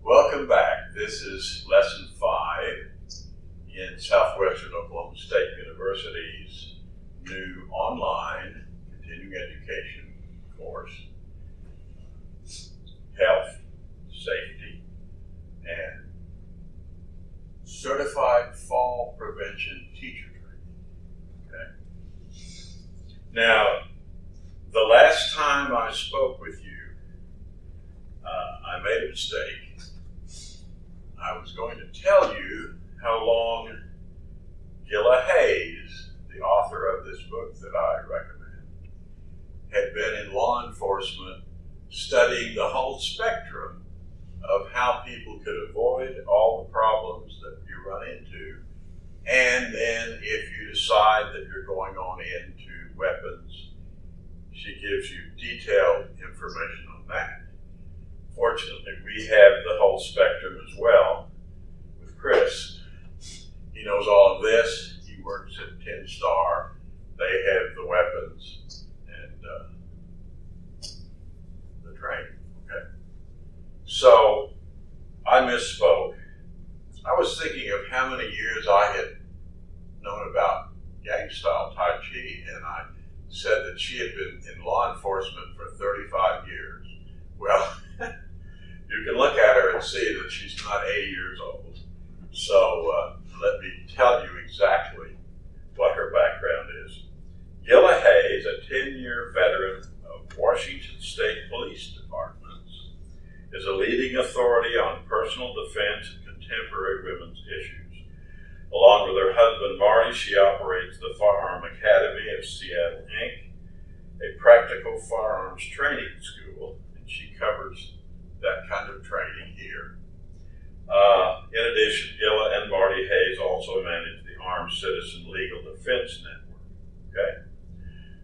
Welcome back. This is Lesson 5 in Southwestern Oklahoma State University's new online continuing education course, Health, Safety, and Certified Fall Prevention Teacher Training. Okay. Now, the last time I spoke with you, I made a mistake. I was going to tell you how long Gilla Hayes, the author of this book that I recommend, had been in law enforcement studying the whole spectrum of how people could avoid all the problems that you run into. And then if you decide that you're going on into weapons, she gives you detailed information on that. Fortunately, we have the whole spectrum as well with Chris. He knows all of this. He works at 10 Star. They have the weapons and the training. Okay. So I misspoke. I was thinking of how many years I had known about gang-style Tai Chi, and I said that she had been in law enforcement for 35 years. Well, you can look at her and see that she's not 80 years old. So let me tell you exactly what her background is. Gilla Hayes, a 10-year veteran of Washington State Police Departments, is a leading authority on personal defense and contemporary women's issues. Along with her husband Marty, she operates the Firearm Academy of Seattle, Inc., a practical firearms training school, and she covers that kind of training here. In addition, Gilla and Marty Hayes also manage the Armed Citizen Legal Defense Network. Okay?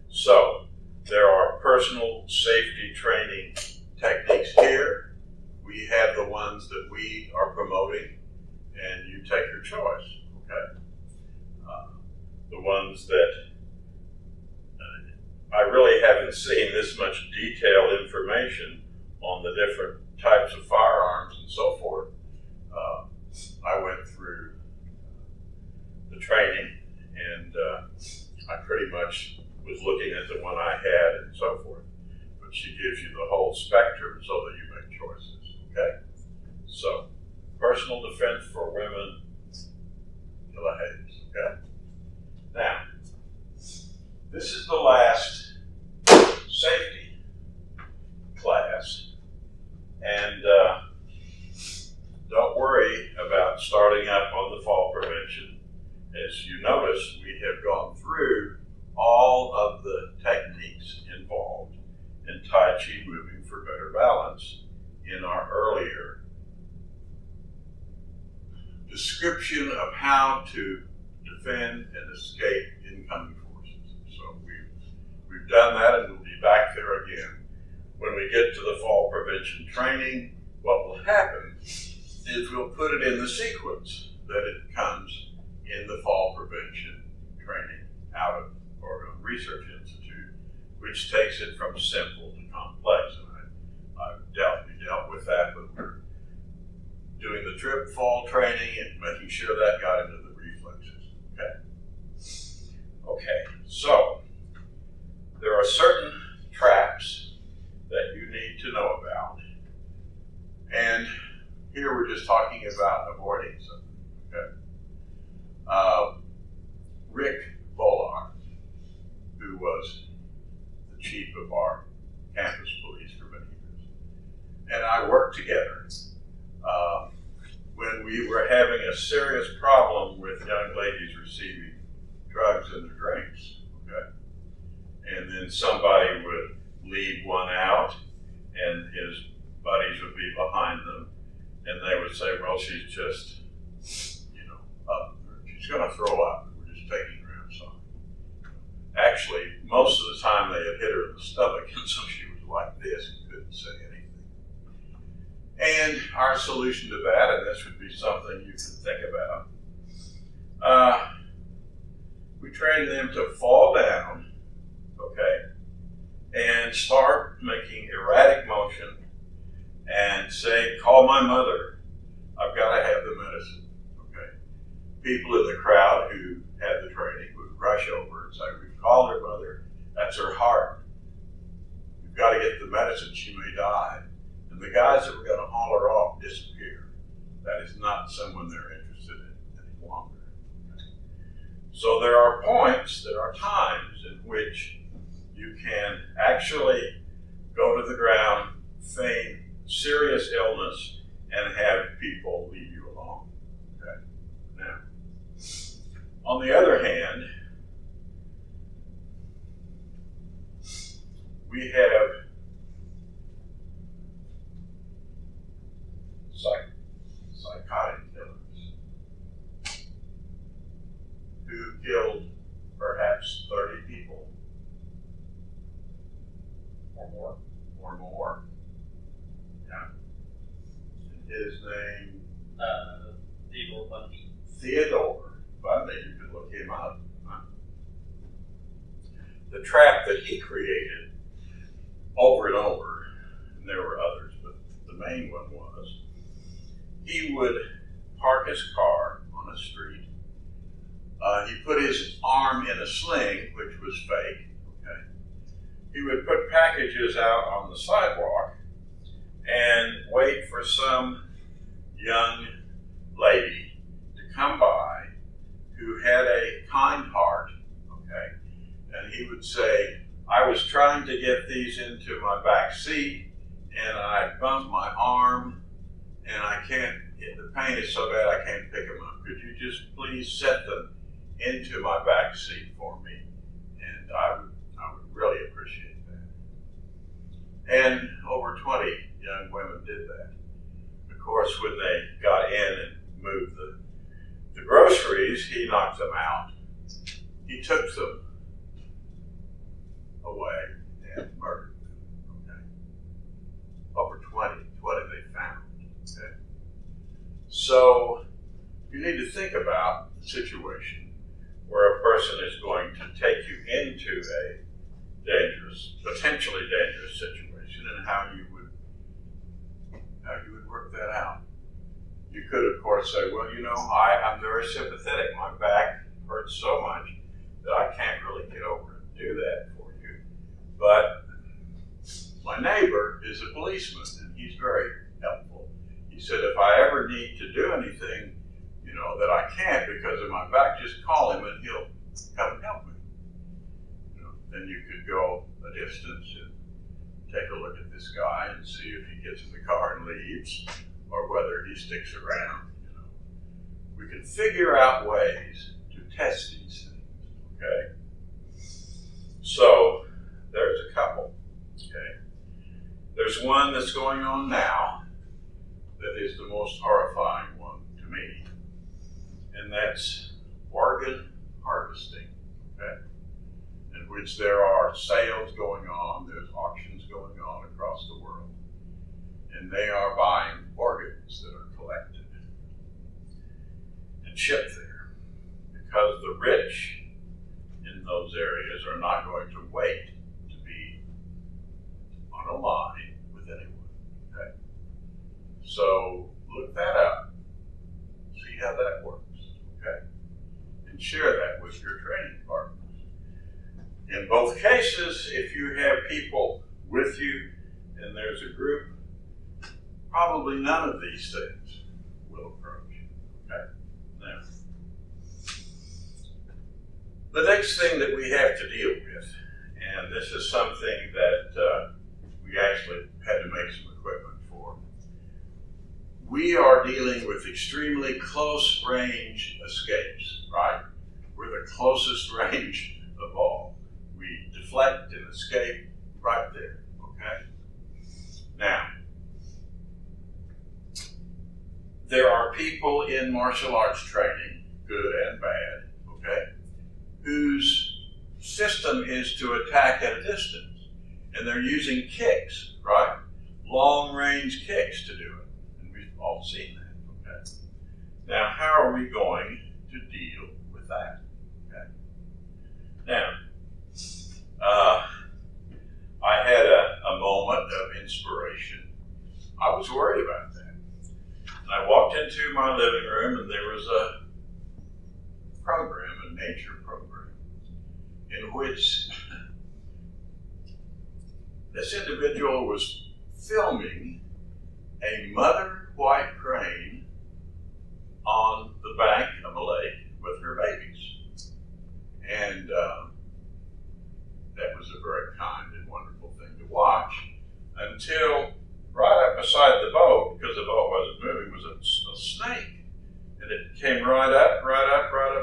So, there are personal safety training techniques here. We have the ones that we are promoting, and you take your choice. Okay? The ones that I really haven't seen this much detailed information on the different types of firearms and so forth. I went through the training, and I pretty much was looking at the one I had and so forth. But she gives you the whole spectrum so that you make choices. Okay? So, personal defense for women, Gilla Hayes. Okay? Now, this is the last safety class. And don't worry about starting up on the fall prevention. As you notice, we have gone through all of the techniques involved in Tai Chi moving for better balance in our earlier description of how to defend and escape incoming forces. So we've done that, and we'll be back there again. When we get to the fall prevention training, what will happen is we'll put it in the sequence that it comes in the fall prevention training out of Oregon Research Institute, which takes it from simple to complex. And we dealt with that when we're doing the trip fall training and making sure that got into the reflexes. Okay, so there are certain traps that you need to know about. And here we're just talking about avoiding something. Okay? Rick Bolar, who was the chief of our campus police for many years, and I worked together when we were having a serious problem with young ladies receiving drugs in their drinks. Okay? And then somebody would leave one out, and his buddies would be behind them, and they would say, well, she's just, up. She's going to throw up. We're just taking her outside. Actually, most of the time they had hit her in the stomach, and so she was like this and couldn't say anything. And our solution to that, and this would be something you can think about, we train them to fall down, okay, and start making erratic motion and say, call my mother, people in the crowd who had the training would rush over and say, "We've called her mother. That's her heart. We've got to get the medicine. She may die." And the guys that were going to haul her off disappear. That is not someone they're interested in any longer. So there are times in which you can actually go to the ground, feign serious illness, and have people leave you alone. Okay? Now, on the other hand, we have psychotic killers who killed perhaps 30 people or more. Yeah. And his name? Theodore Bundy. Theodore Bundy. You could look him up. Huh? The trap that he created over and over, and there were others, but the main one was, he would park his car on a street. He put his arm in a sling, which was fake. Okay. He would put packages out on the sidewalk and wait for some young lady to come by who had a kind heart. Okay. And he would say, "I was trying to get these into my back seat, and I bumped my arm, and I can't, the pain is so bad I can't pick them up. Could you just please set them into my back seat for me?" And I would really appreciate that. And over 20 young women did that. Of course, when they got in and moved the groceries, he knocked them out. He took them away and murdered them. Okay. Over 20 they found. Okay. So you need to think about the situation where a person is going to take you into a potentially dangerous situation, and how you would work that out. You could, of course, say, "Well, I'm very sympathetic. My back hurts so much that I can't really get over and do that for you. But my neighbor is a policeman, and he's very helpful. He said, if I ever need to do anything, that I can't because of my back, just call him and he'll come and help me." Then you could go a distance and take a look at this guy and see if he gets in the car and leaves, or whether he sticks around. We can figure out ways to test these things. Okay. So there's a couple. Okay. There's one that's going on now that is the most horrifying one to me, and that's organ harvesting. Okay. In which there are sales going on, there's auctions going on across the world, and they are buying organs that are collected and shipped there, because the rich in those areas are not going to wait to be on a line with anyone. Okay? So look that up, see how that works. Okay? And share that with your training partners. In both cases, if you have people with you and there's a group, probably none of these things will approach. Okay? Now, the next thing that we have to deal with, and this is something that we actually had to make some equipment for, we are dealing with extremely close range escapes, right? We're the closest range of all. We deflect and escape right there, okay? Now, there are people in martial arts training, good and bad, okay, whose system is to attack at a distance. And they're using kicks, right? Long-range kicks to do it. And we've all seen that, okay? Now, how are we going to deal with that, okay? Now, I had a moment of inspiration. I was worried about that. And I walked into my living room, and there was this individual was filming a mother white crane on the bank of a lake with her babies. And that was a very kind and wonderful thing to watch until right up beside the boat, because the boat wasn't moving, was a snake. And it came right up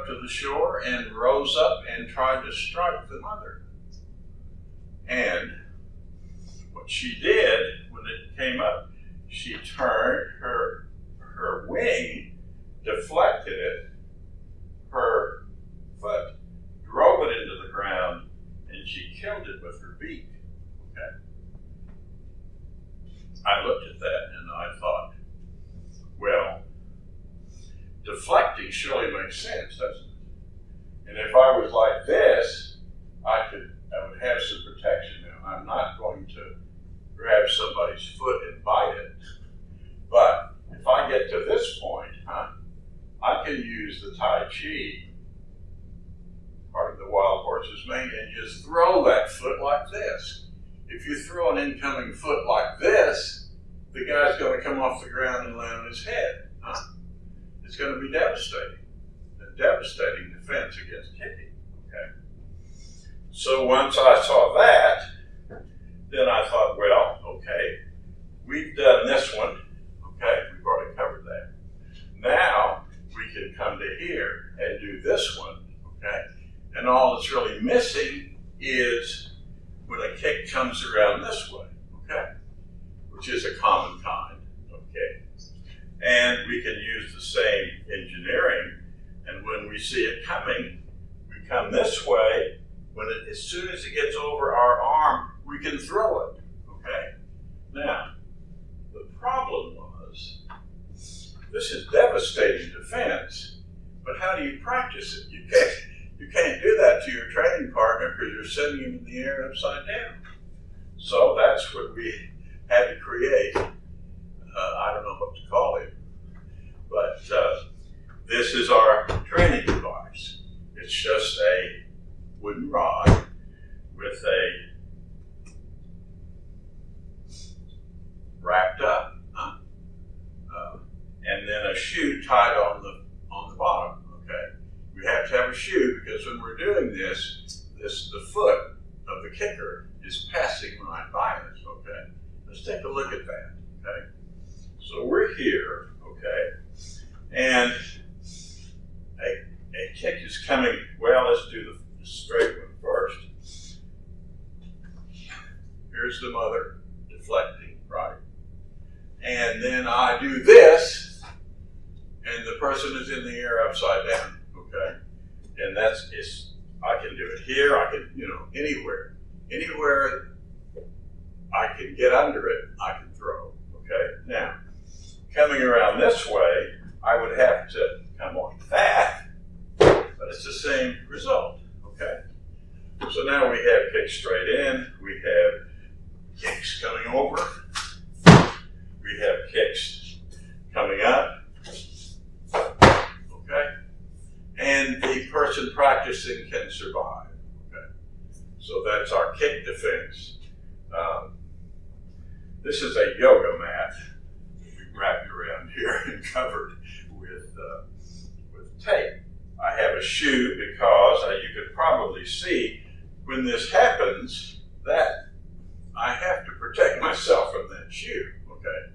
to the shore and rose up and tried to strike the mother. And what she did when it came up, she turned her wing, deflected it, her foot drove it into the ground, and she killed it with her beak. Okay. I looked at that and I thought, well, deflecting surely makes sense, doesn't it? And if I was like this, I would have some protection now. I'm not going to grab somebody's foot and bite it. But if I get to this point, I can use the Tai Chi, part of the wild horse's mane, and just throw that foot like this. If you throw an incoming foot like this, the guy's going to come off the ground and land on his head. It's going to be devastating. A devastating defense against kicking. Okay. So once I saw that, then I thought, well, okay, we've done this one. Okay, we've already covered that. Now we can come to here and do this one. Okay, and all that's really missing is when a kick comes around this way. Okay, which is a common kind. Okay, and we can use the same engineering. And when we see it coming, we come this way. As soon as it gets over our arm, we can throw it. Okay. Now, the problem was, this is devastating defense, but how do you practice it? You can't do that to your training partner because you're sending him in the air upside down. So that's what we had to create. I don't know what to call it, but this is our training device. It's just a wooden rod with a wrapped up, and then a shoe tied on the bottom. Okay, we have to have a shoe because when we're doing this, the foot of the kicker is passing right by us. Okay, let's take a look at that. Okay, so we're here. Okay, and a kick is coming. Well, let's do the straight one first. Here's the mother deflecting, right? And then I do this, and the person is in the air upside down, okay? And I can do it here, I can, anywhere. Anywhere I can get under it, I can throw, okay? Now, coming around this way, I would have to come like that, but it's the same result, okay? So now we have kicks straight in, we have kicks coming over, we have kicks coming up, okay? And the person practicing can survive, okay? So that's our kick defense. This is a yoga mat we wrapped around here and covered with tape. I have a shoe because you could probably see when this happens that I have to protect myself from that shoe, okay?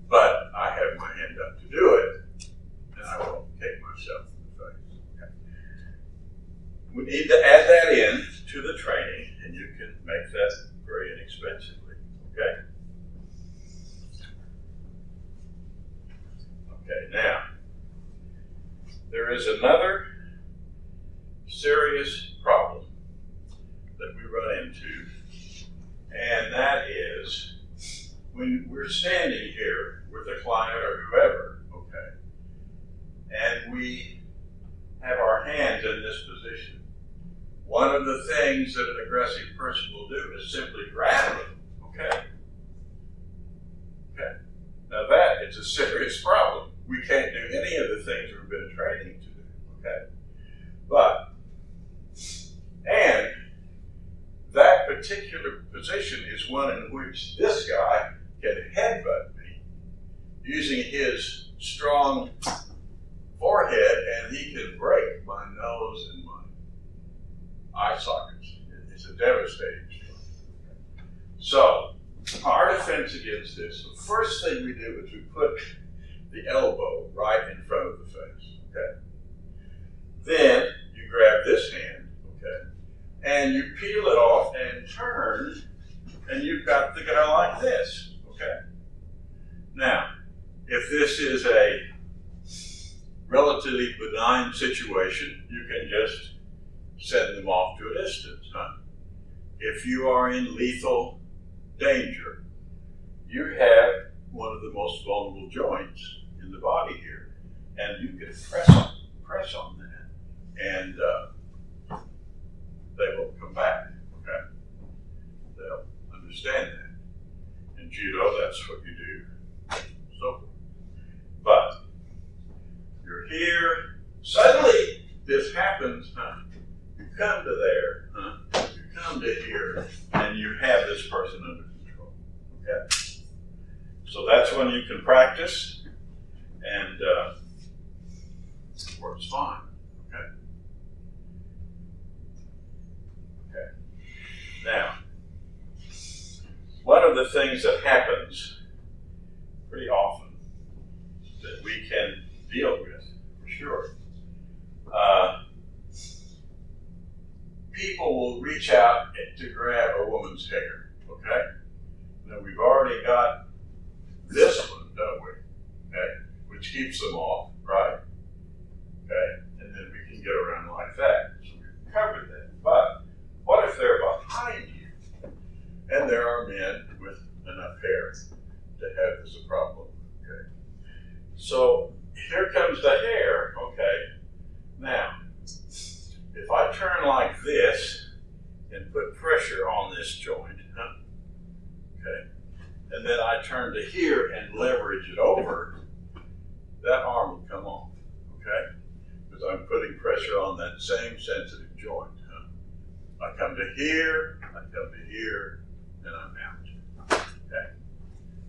But I have my hand up to do it, and I won't kick myself in the face, okay? We need to add that in to the training, and you can make that very inexpensively, okay? Okay, now, there is another serious problem that we run into, and that is when we're standing here with a client or whoever, okay, and we have our hands in this position. One of the things that an aggressive person will do is simply grab them, okay? Okay. Now that is a serious problem. We can't do any of the things we've been training to do, okay? And that particular position is one in which this guy can headbutt me using his strong forehead, and he can break my nose and my eye sockets. It's a devastating stroke. So, our defense against this, the first thing we do is we put the elbow right in front of the face, okay? Then you grab this hand, okay, and you peel it off and turn, and you've got the guy like this, okay? Now, if this is a relatively benign situation, you can just send them off to a distance, huh? If you are in lethal danger, you have one of the most vulnerable joints in the body here, and you can press on that, and they will come back, okay? They'll understand that. In judo, that's what you do, so forth. But you're here, suddenly this happens, huh? You come to there, huh? You come to here, and you have this person under control, okay? So that's when you can practice, and it works fine, okay? Okay. Now, one of the things that happens pretty often that we can deal with, for sure, people will reach out to grab a woman's hair, okay? Now, we've already got this one, don't we? Okay, which keeps them off, right? Okay, and then we can get around like that. So we've covered that. But what if they're behind you, and there are men with enough hair to have this a problem? Okay, so here comes the hair. Okay, now if I turn like this and put pressure on this joint, huh? Okay, and then I turn to here and leverage it over, that arm will come off, okay? Because I'm putting pressure on that same sensitive joint. Huh? I come to here, I come to here, and I'm out, okay?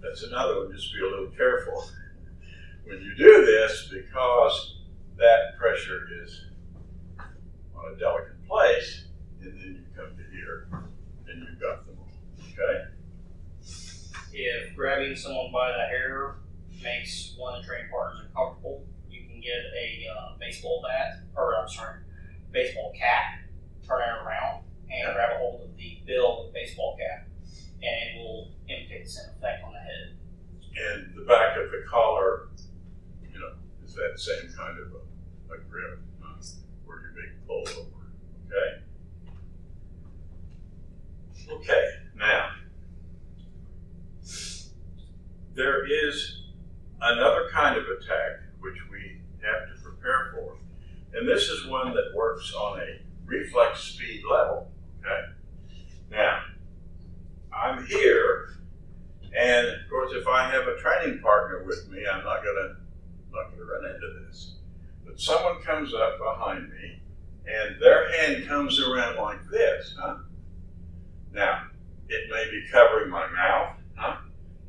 That's another one, just be a little careful when you do this, because that pressure is on a delicate place, and then you come to here, and you've got them all, okay? If grabbing someone by the hair makes one of the training partners uncomfortable, you can get a baseball cap, turn it around, and grab a hold of the bill of the baseball cap, and it will imitate the same effect on the head. And the back of the collar, is that same kind of a grip, where you're being pulled over, okay? Okay, now, there is another kind of attack which we have to prepare for, and this is one that works on a reflex speed level, okay? Now, I'm here, and of course if I have a training partner with me, I'm not gonna run into this. But someone comes up behind me, and their hand comes around like this, huh? Now, it may be covering my mouth, huh?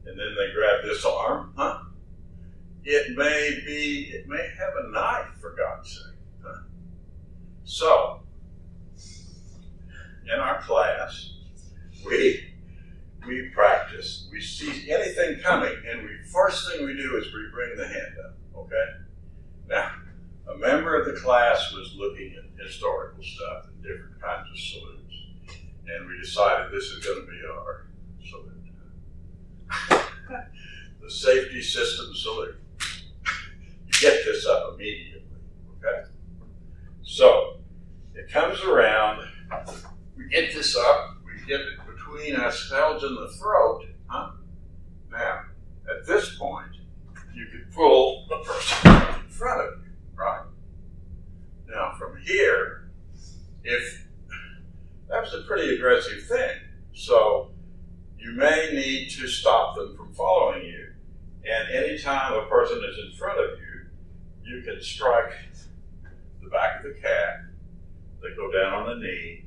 And then they grab this arm, huh? It may have a knife, for God's sake, huh? So, in our class, we practice. We see anything coming, and first thing we do is we bring the hand up, okay? Now, a member of the class was looking at historical stuff and different kinds of salutes, and we decided this is going to be our salute. The safety system salute. You get this up immediately, okay? So, it comes around, we get this up, we get it between ourselves and the throat, huh? Now, at this point, you can pull the person in front of you, right? Now, from here, that was a pretty aggressive thing, so you may need to stop them from following you. And anytime a person is in front of you, you can strike the back of the calf, they go down on the knee,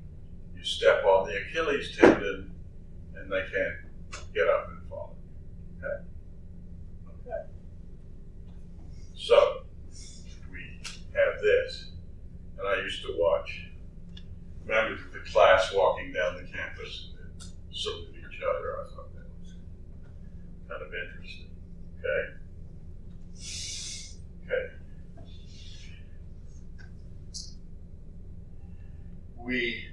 you step on the Achilles tendon and they can't get up and follow. Okay? Okay. So, we have this. And I used to watch members of the class walking down the campus and salute each other. I thought that was kind of interesting. Okay? Okay. We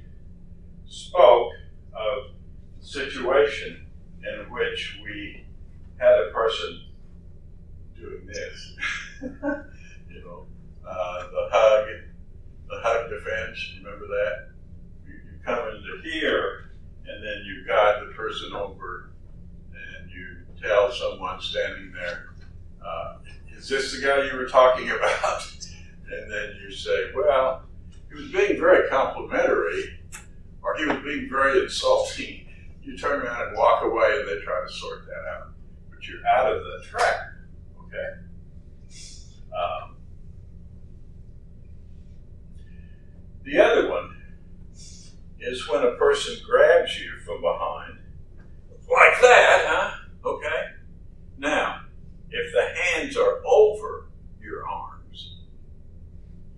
spoke of a situation in which we had a person doing this. You know, the hug defense, remember that? You come into here, and then you guide the person over, and you tell someone standing there, is this the guy you were talking about? And then you say, well, he was being very complimentary, or he was being very insulting. You turn around and walk away, and they try to sort that out. But you're out of the track, okay? The other one is when a person grabs you from behind, like that, huh? Okay? Now, if the hands are over your arms,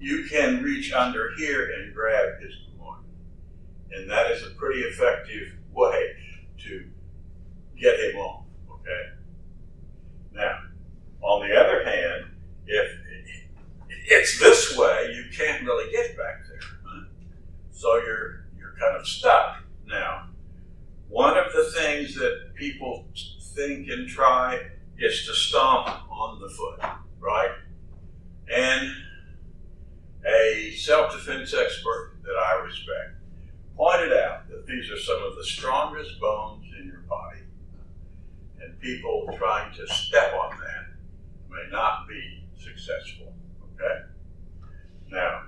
you can reach under here and grab his groin. And that is a pretty effective way to get him off, okay? Now, on the other hand, if it's this way, you can't really get back there. Huh? So you're kind of stuck. Now, one of the things that people think and try is to stomp on the foot, right? And a self-defense expert that I respect pointed out that these are some of the strongest bones in your body, and people trying to step on that may not be successful, okay? Now,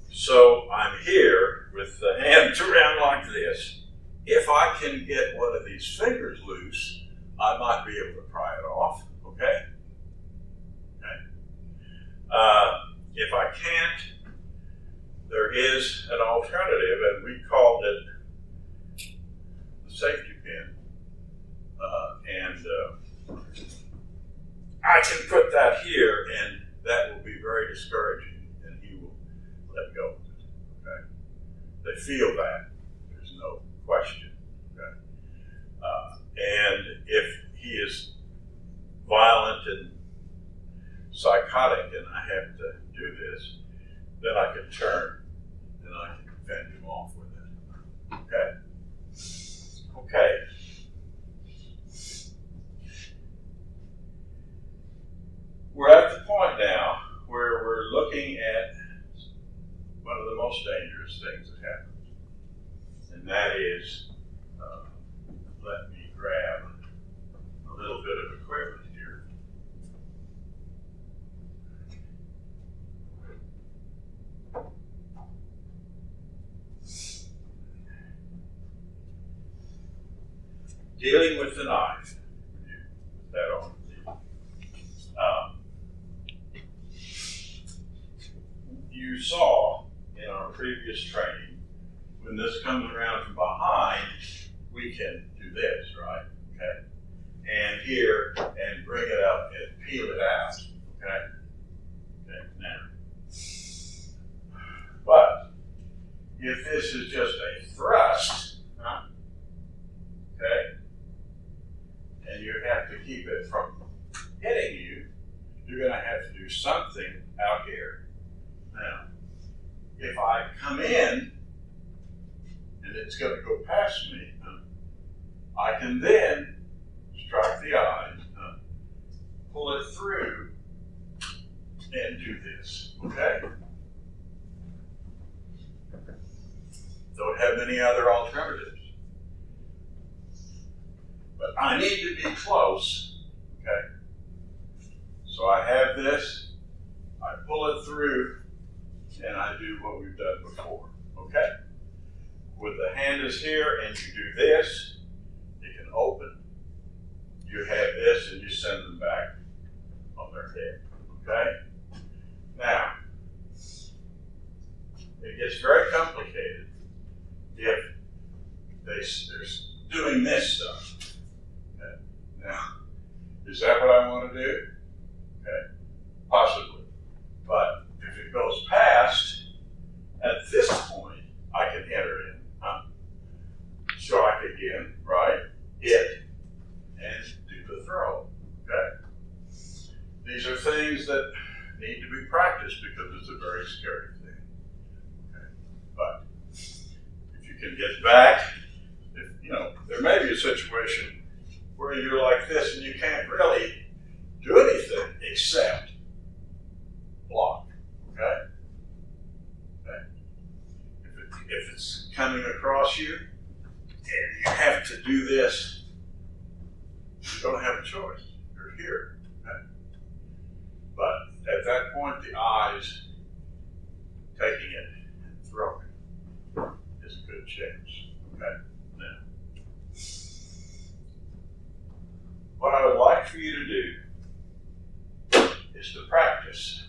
so I'm here with the hands around like this. If I can get one of these fingers loose, I might be able to pry it off, okay? Okay. If I can't, there is an alternative, and we called it the safety pin. I can put that here, and that will be very discouraging, and he will let go of it, okay? They feel that. There's no question, okay? And if he is violent and psychotic and I have to do this, then I can turn and I can fend him off with it. Okay? Okay. We're at the point now where we're looking at one of the most dangerous things that happens. And that is, let me grab a little bit of equipment here. Dealing with the knife. Put that on. You saw in our previous training, when this comes around from behind, we can do this, right? Okay. And here, and bring it up and peel it out. Okay? Okay, now. But if this is just a thrust, okay, and you have to keep it from hitting you, you're going to have to do something out here. Now, if I come in, and it's going to go past me, I can then strike the eye, pull it through, and do this, okay? Don't have many other alternatives. But I need to be close, okay? So I have this, I pull it through, and I do what we've done before, okay? When the hand is here and you do this, it can open. You have this and you send them back on their head, okay? Now, it gets very complicated if they're doing this stuff. Okay. Now, is that what I want to do? Okay, possibly. But if it goes past, at this point, I can enter in. Strike again, right? Hit, and do the throw. Okay. These are things that need to be practiced because it's a very scary thing. Okay. But if you can get back, there may be a situation where you're like this and you can't really do anything except block. Okay? Okay. If it's coming across you and you have to do this, you don't have a choice. You're here. Okay? But at that point, the eyes taking it and throwing it is a good chance. Okay? Now, what I would like for you to do is to practice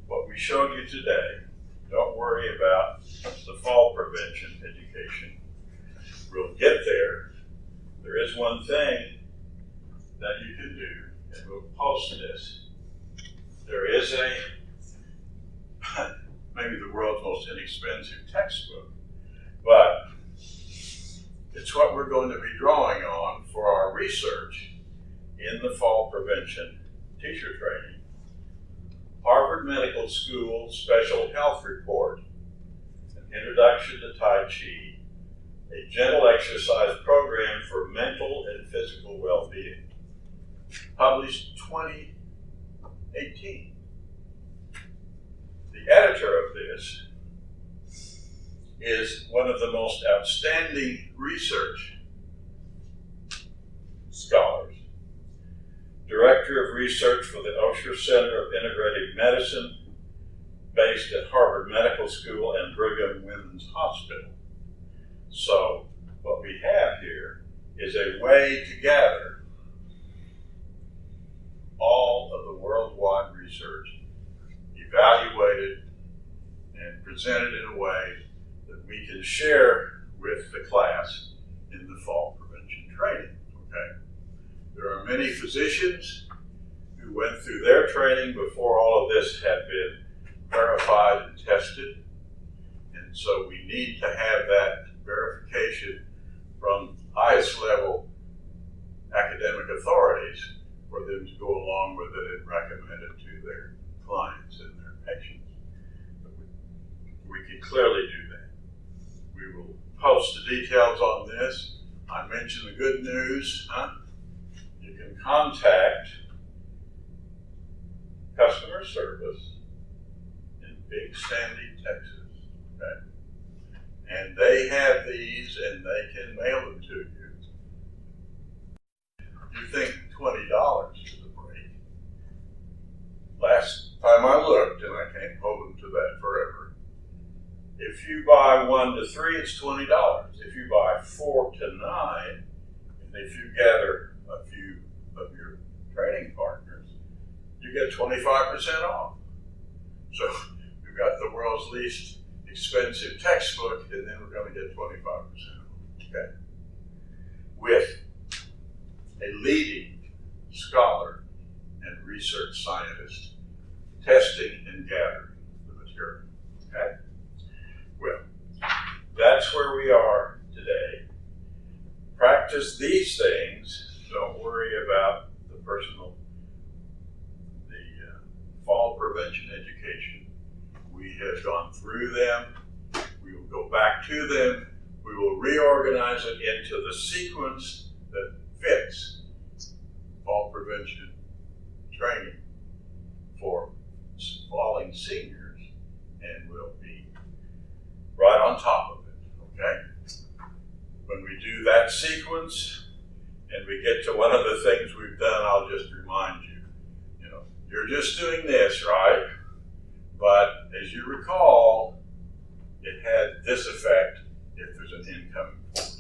what we showed you today. Don't worry about the fall prevention education. We'll get there. There is one thing that you can do, and we'll post this. There is maybe the world's most inexpensive textbook, but it's what we're going to be drawing on for our research in the fall prevention teacher training. Harvard Medical School Special Health Report, An Introduction to Tai Chi, a gentle exercise program for mental and physical well-being. Published 2018. The editor of this is one of the most outstanding research scholars, Director of Research for the Osher Center of Integrative Medicine, based at Harvard Medical School and Brigham Women's Hospital. So, what we have here is a way to gather all of the worldwide research, evaluated and presented in a way that we can share with the class in the fall prevention training. Okay? There are many physicians who went through their training before all of this had been verified and tested, and so we need to have that verification from highest level academic authorities for them to go along with it and recommend it to their clients and their patients. But we can clearly do that. We will post the details on this. I mentioned the good news. You can contact customer service in Big Sandy, Texas. Okay? And they have these and they can mail them to you. You think $20 for the break. Last time I looked, and I can't hold them to that forever, if you buy 1 to 3, it's $20. If you buy 4 to 9, and if you gather a few of your training partners, you get 25% off. So we've got the world's least expensive textbook, and then we're going to get 25% off. Okay? With a leading scholar and research scientist testing and gathering the material. Okay? Well, that's where we are today. Practice these things. Don't worry about the fall prevention education. We have gone through them. We will go back to them. We will reorganize it into the sequence that fits fall prevention training for falling seniors, and we'll be right on top of it, okay? When we do that sequence and we get to one of the things we've done, I'll just remind you, you're just doing this, right? But as you recall, it had this effect if there's an incoming force.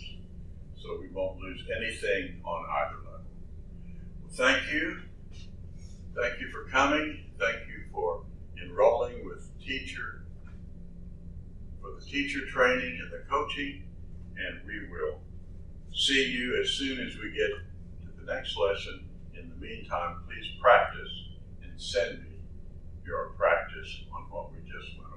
So we won't lose anything on either level. Well, thank you. Thank you for coming. Thank you for enrolling with the teacher training and the coaching. and we will see you as soon as we get to the next lesson. In the meantime, please practice and send me your practice on what we just learned.